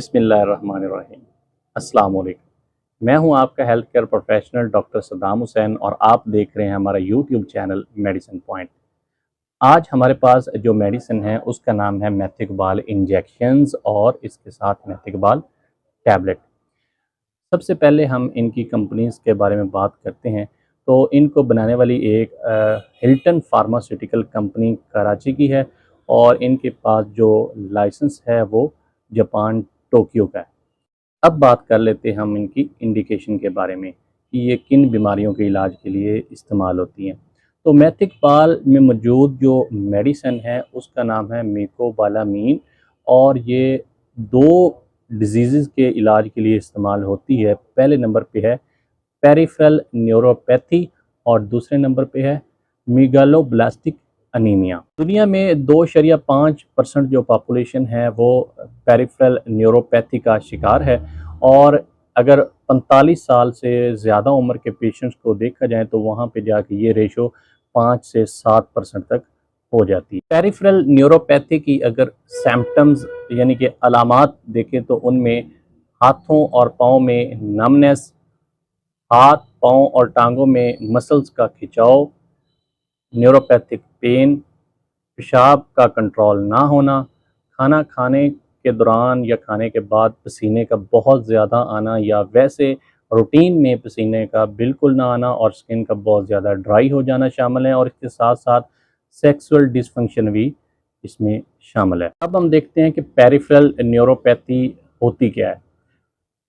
बिस्मिल्लाहिर्रहमानिर्रहीम। अस्सलाम वालेकुम। मैं हूं आपका health care professional doctor Saddam Hussain और आप देख रहे हैं हमारा यूट्यूब चैनल मेडिसिन पॉइंट। आज हमारे पास जो मेडिसिन है उसका नाम है मेथिकबाल इंजेक्शंस और इसके साथ मेथिकबाल टैबलेट। सबसे पहले हम इनकी कंपनीज़ के बारे में बात करते हैं। तो इनको बनाने वाली एक हिल्टन फार्मास्यूटिकल कंपनी कराची की है और इनके पास जो लाइसेंस है वो जापान टोक्यो का है। अब बात कर लेते हैं हम इनकी इंडिकेशन के बारे में कि ये किन बीमारियों के इलाज के लिए इस्तेमाल होती हैं। तो मेथिकबाल में मौजूद जो मेडिसिन है उसका नाम है मेकोबालामीन और ये दो डिजीज़ के इलाज के लिए इस्तेमाल होती है। पहले नंबर पे है पेरिफेरल न्यूरोपैथी और दूसरे नंबर पे है मेगालोब्लास्टिक अनीमिया। दुनिया में 2.5% जो पॉपुलेशन है वो पेरिफेरल न्यूरोपैथी का शिकार है और अगर 45 साल से ज़्यादा उम्र के पेशेंट्स को देखा जाए तो वहाँ पे जाके ये रेशो 5 से 7% तक हो जाती है। पेरिफेरल न्यूरोपैथी की अगर सिम्पटम्स यानी कि अलामात देखें तो उनमें हाथों और पाँव में नमनेस, हाथ, पाँव और टांगों में मसल्स का खिंचाव, न्यूरोपैथिक पेन, पेशाब का कंट्रोल ना होना, खाना खाने के दौरान या खाने के बाद पसीने का बहुत ज़्यादा आना या वैसे रूटीन में पसीने का बिल्कुल ना आना और स्किन का बहुत ज़्यादा ड्राई हो जाना शामिल है और इसके साथ साथ सेक्सुअल डिसफंक्शन भी इसमें शामिल है। अब हम देखते हैं कि पेरिफेरल न्यूरोपैथी होती क्या है।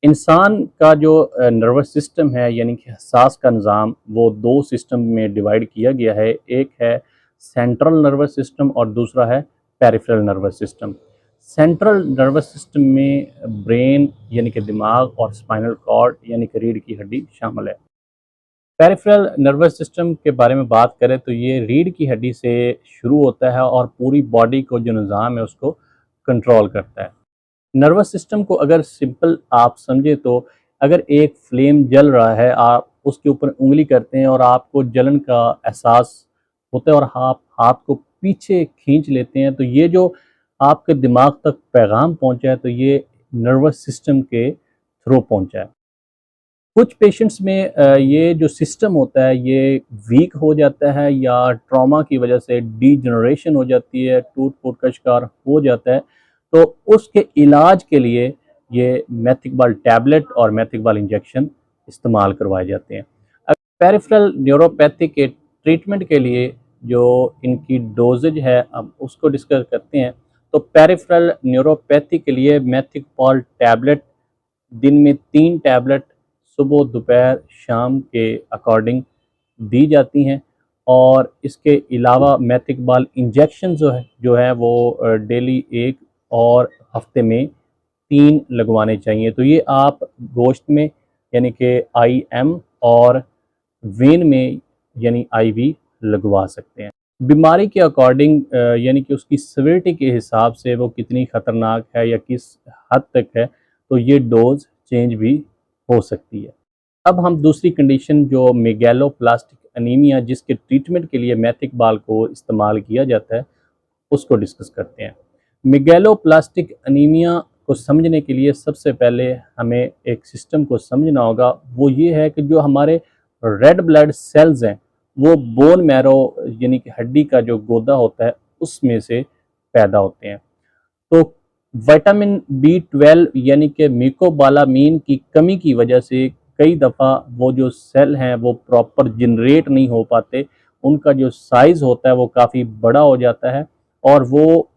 इंसान का जो नर्वस सिस्टम है यानी कि हसास का निज़ाम वो दो सिस्टम में डिवाइड किया गया है। एक है सेंट्रल नर्वस सिस्टम और दूसरा है peripheral nervous system. Central nervous system में ब्रेन यानी कि दिमाग और स्पाइनल कॉर्ड यानी कि रीढ़ की हड्डी शामिल है। पेरिफेरल नर्वस सिस्टम के बारे में बात करें तो ये रीढ़ की हड्डी से शुरू होता है और पूरी बॉडी को जो निज़ाम है उसको कंट्रोल करता है। नर्वस सिस्टम को अगर सिंपल आप समझे तो अगर एक फ्लेम जल रहा है, आप उसके ऊपर उंगली करते हैं और आपको जलन का एहसास होता है और आप हाथ को पीछे खींच लेते हैं, तो ये जो आपके दिमाग तक पैगाम पहुंचा है तो ये नर्वस सिस्टम के थ्रू पहुंचा है। कुछ पेशेंट्स में ये जो सिस्टम होता है ये वीक हो जाता है या ट्रॉमा की वजह से डीजनरेशन हो जाती है, टूट फूट का शिकार हो जाता है, तो उसके इलाज के लिए ये मेथिकबाल टैबलेट और मेथिकबाल इंजेक्शन इस्तेमाल करवाए जाते हैं। अब पेरिफेरल न्यूरोपैथी के ट्रीटमेंट के लिए जो इनकी डोजेज है अब उसको डिस्कस करते हैं। तो पेरिफेरल न्यूरोपैथी के लिए मेथिकबाल टैबलेट दिन में 3 टैबलेट सुबह, दोपहर, शाम के अकॉर्डिंग दी जाती हैं और इसके अलावा मेथिकबाल इंजेक्शन जो है वो डेली 1 और हफ्ते में 3 लगवाने चाहिए। तो ये आप गोश्त में यानी कि IM और वेन में यानी IV लगवा सकते हैं। बीमारी के अकॉर्डिंग यानी कि उसकी सिविरिटी के हिसाब से वो कितनी ख़तरनाक है या किस हद तक है, तो ये डोज चेंज भी हो सकती है। अब हम दूसरी कंडीशन जो मेगालोप्लास्टिक अनीमिया जिसके ट्रीटमेंट के लिए मेथिकबाल को इस्तेमाल किया जाता है उसको डिस्कस करते हैं। मेगालोप्लास्टिक अनीमिया को समझने के लिए सबसे पहले हमें एक सिस्टम को समझना होगा। वो ये है कि जो हमारे रेड ब्लड सेल्स हैं वो बोन मैरो यानी कि हड्डी का जो गोदा होता है उसमें से पैदा होते हैं। तो विटामिन B12 यानी कि मेकोबालामीन की कमी की वजह से कई दफ़ा वो जो सेल हैं वो प्रॉपर जनरेट नहीं हो पाते, उनका जो साइज़ होता है वो काफ़ी बड़ा हो जाता है और वो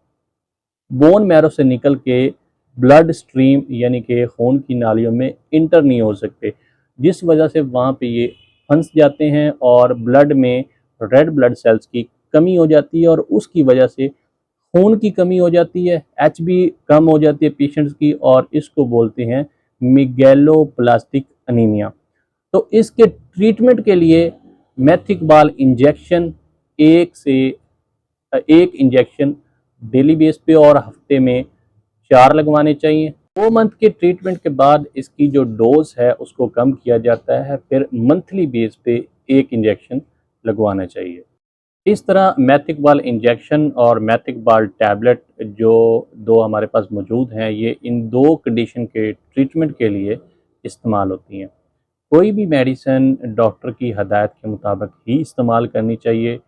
बोन मैरो से निकल के ब्लड स्ट्रीम यानी कि खून की नालियों में इंटर नहीं हो सकते, जिस वजह से वहाँ पे ये फंस जाते हैं और ब्लड में रेड ब्लड सेल्स की कमी हो जाती है और उसकी वजह से खून की कमी हो जाती है, HB कम हो जाती है पेशेंट्स की और इसको बोलते हैं मेगालोप्लास्टिक अनीमिया। तो इसके ट्रीटमेंट के लिए मेथिकबाल इंजेक्शन एक इंजेक्शन डेली बेस पे और हफ्ते में 4 लगवाने चाहिए। 2 मंथ के ट्रीटमेंट के बाद इसकी जो डोज है उसको कम किया जाता है, फिर मंथली बेस पे 1 इंजेक्शन लगवाना चाहिए। इस तरह मैथिकबाल इंजेक्शन और मैथिकबाल टैबलेट जो दो हमारे पास मौजूद हैं, ये इन दो कंडीशन के ट्रीटमेंट के लिए इस्तेमाल होती हैं। कोई भी मेडिसिन डॉक्टर की हदायत के मुताबिक ही इस्तेमाल करनी चाहिए।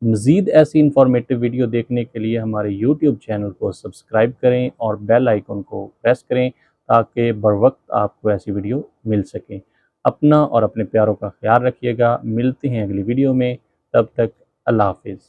मज़ीद ऐसी इंफॉर्मेटिव वीडियो देखने के लिए हमारे यूट्यूब चैनल को सब्सक्राइब करें और बेल आइकन को प्रेस करें ताकि बर वक्त आपको ऐसी वीडियो मिल सकें। अपना और अपने प्यारों का ख्याल रखिएगा। मिलते हैं अगली वीडियो में, तब तक अल्लाह हाफिज़।